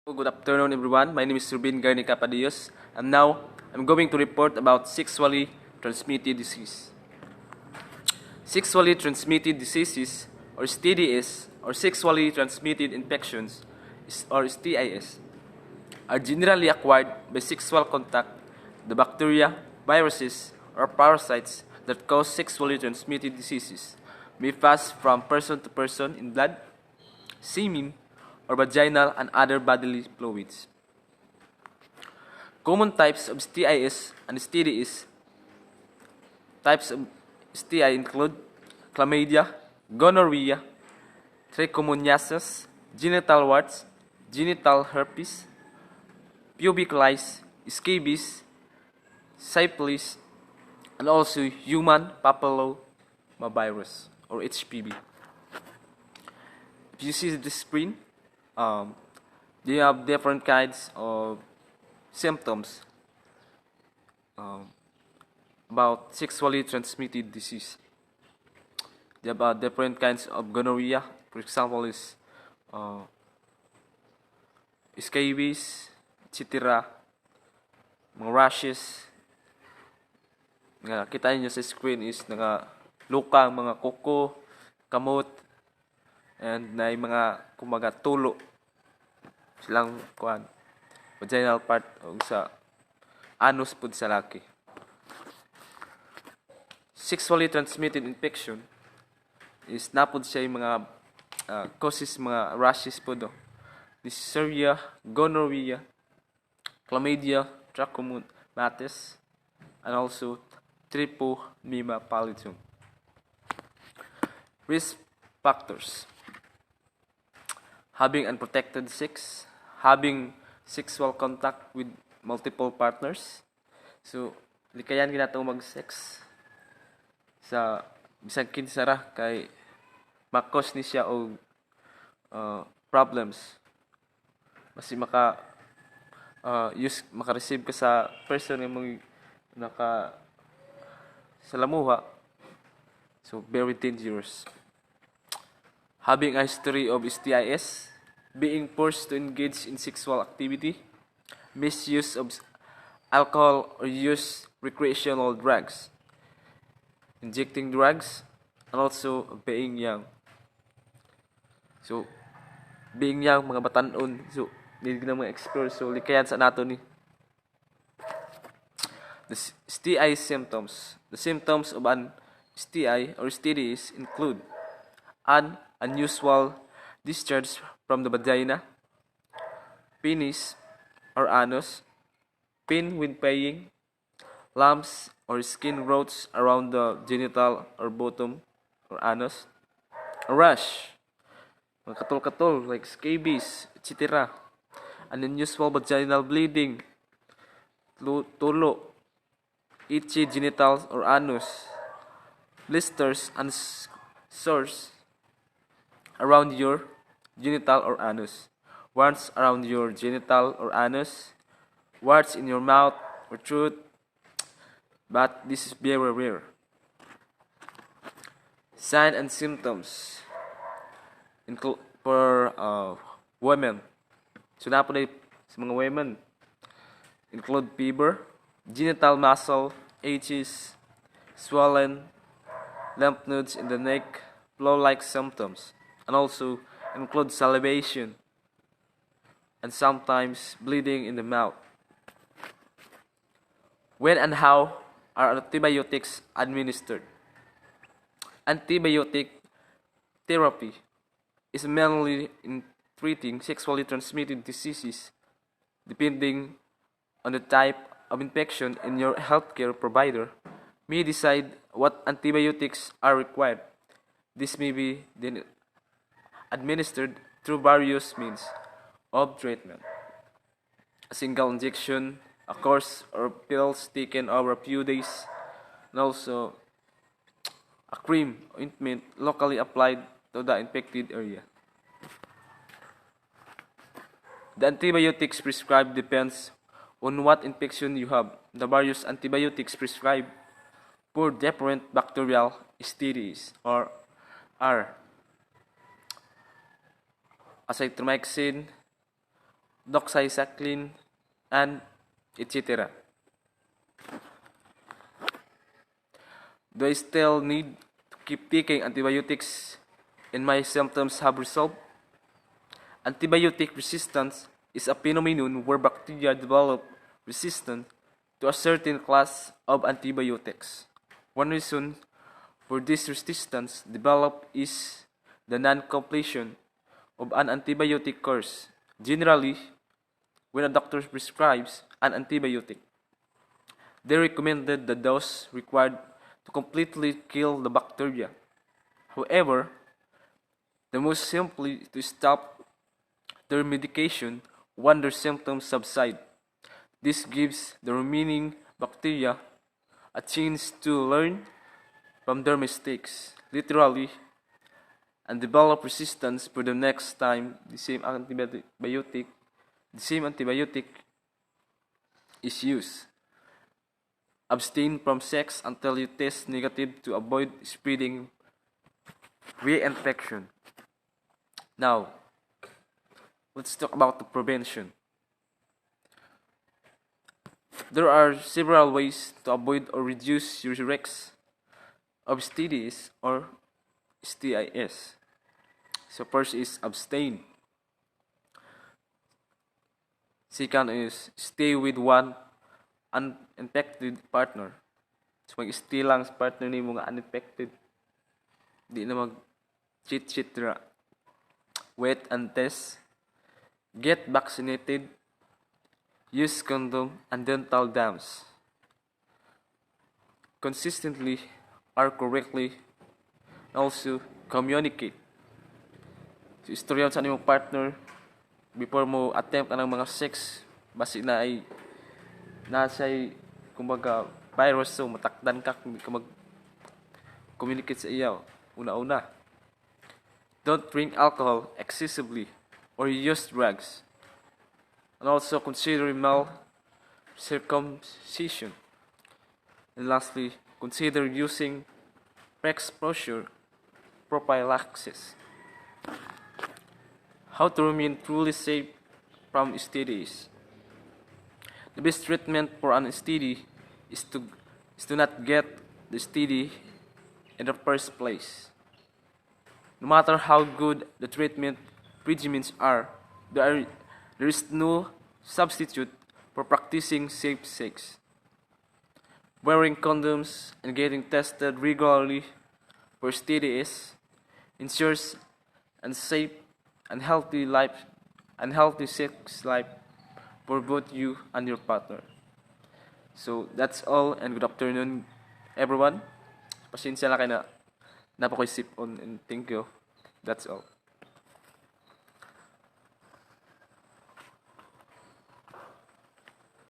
Good afternoon, everyone. My name is Rubin Garnica Padillos, and now I'm going to report about sexually transmitted disease. Sexually transmitted diseases, or STDs, or sexually transmitted infections, or STIs, are generally acquired by sexual contact. The bacteria, viruses, or parasites that cause sexually transmitted diseases may pass from person to person in blood, semen, or vaginal and other bodily fluids. Common types of STIs and STDs. Types of STI include chlamydia, gonorrhea, trichomoniasis, genital warts, genital herpes, pubic lice, scabies, syphilis, and also human papillomavirus or HPV. If you see the screen, they have different kinds of symptoms about sexually transmitted disease. They have different kinds of gonorrhea. For example, is scabies, etc. Mga rashes. Nga kita niyo sa screen is luka mga kuko, kamot, and na mga kumaga tulo silang kuan vaginal part o sa anus pud sa laki. Sexually transmitted infection is napod siya mga causes mga rashes pud dysentery, gonorrhea, chlamydia, trachomatis, and also trichomoniasis pallidum. Risk factors: having unprotected sex, having sexual contact with multiple partners. So, likayan nato mag-sex sa bisag kinsa ra kay makos ni siya og problems. Basi maka-receive ka sa person nga mong sa lamuha. So, very dangerous. Having a history of STIs, being forced to engage in sexual activity, misuse of alcohol or use recreational drugs, injecting drugs, and also being young. So, being young, mga batanon, so, need na mga explore, so, likayan sa nato ni. The STI symptoms. The symptoms of an STI or STDs include an unusual discharge from the vagina, penis or anus, pain when peeing, lumps or skin growths around the genital or bottom or anus, a rash, mga katol-katol like scabies, etc., an unusual vaginal bleeding, tulo, itchy genitals or anus, blisters and sores around your genital or anus, warts around your genital or anus, warts in your mouth or throat, but this is very rare. Signs and symptoms include for women. So na po sa mga women include fever, genital muscle aches, swollen, lymph nodes in the neck, flow-like symptoms, and also include salivation and sometimes bleeding in the mouth. When and how are antibiotics administered? Antibiotic therapy is mainly in treating sexually transmitted diseases depending on the type of infection and your healthcare provider may decide what antibiotics are required. This may be then administered through various means of treatment. A single injection, a course or pills taken over a few days, and also a cream ointment locally applied to the infected area. The antibiotics prescribed depends on what infection you have. The various antibiotics prescribed for different bacterial STDs are azithromycin, doxycycline, and etc. Do I still need to keep taking antibiotics and my symptoms have resolved? Antibiotic resistance is a phenomenon where bacteria develop resistance to a certain class of antibiotics. One reason for this resistance develop is the non-completion of an antibiotic course. Generally, when a doctor prescribes an antibiotic, they recommended the dose required to completely kill the bacteria. However, the most simply to stop their medication when their symptoms subside. This gives the remaining bacteria a chance to learn from their mistakes, literally, and develop resistance for the next time the same antibiotic is used. Abstain from sex until you test negative to avoid spreading reinfection. Now, let's talk about the prevention. There are several ways to avoid or reduce your risks of STDs or STIs. So first is abstain. Second is stay with one uninfected partner. So mag-stay lang sa partner ni mga uninfected. Di na mag-cheat ra. Wait and test. Get vaccinated. Use condom and dental dams. Consistently or correctly. Also, communicate. So, istorya sa inyong partner before mo attempt ang mga sex, basi na ay nasa'y, kumbaga, virus, so matakdan ka kung ka mag-communicate sa iyo. Una-una. Don't drink alcohol excessively or use drugs. And also consider male circumcision. And lastly, consider using pre-exposure prophylaxis. How to remain truly safe from STDs. The best treatment for an STD is to not get the STD in the first place. No matter how good the treatment regimens are, there is no substitute for practicing safe sex. Wearing condoms and getting tested regularly for STDs ensures a safe and healthy sex life for both you and your partner. So that's all, and good afternoon everyone. Pasensya lang kayo na napakoy sip on, and thank you. That's all.